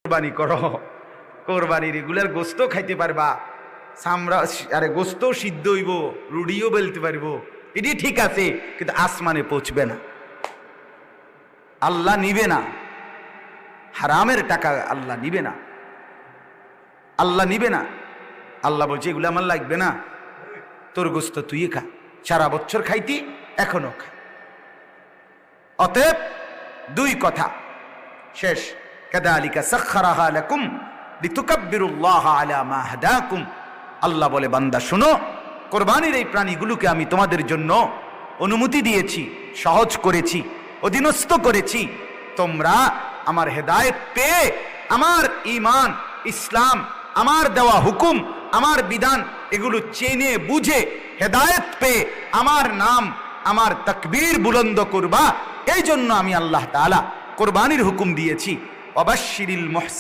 কোরবানি করো, কোরবানির রেগুলার গোস্ত খাইতে পারবা, সামরা আরে গোস্ত সিদ্ধ হইব, রুটিও বেলতে পারবো, এটি ঠিক আছে, কিন্তু আসমানে পৌঁছবে না, আল্লাহ নিবে না। হারামের টাকা আল্লাহ নিবে না, আল্লাহ নিবে না। আল্লাহ বলছে এগুলো আমার লাগবে না, তোর গোস্ত তুই খা, সারা বছর খাইতি এখনো খা। অতএব দুই কথা শেষ। কাযালিকা সাখখারাহা লাকুম লিতুকাব্বিরুল্লাহ আলা মা হাদাকুম। আল্লাহ বলে বান্দা শোনো, কোরবানির এই প্রাণীগুলোকে আমি তোমাদের জন্য অনুমতি দিয়েছি, সহজ করেছি, অধীনস্থ করেছি। তোমরা আমার হেদায়েত পেয়ে, আমার ঈমান ইসলাম, আমার দেওয়া হুকুম, আমার বিধান এগুলো চেনে বুঝে হেদায়েত পেয়ে আমার নাম, আমার তাকবীর বুলন্দ করবা। এই জন্য আমি আল্লাহ তাআলা কোরবানির হুকুম দিয়েছি। ওয়াবাশশিরিল মুহসিনিন।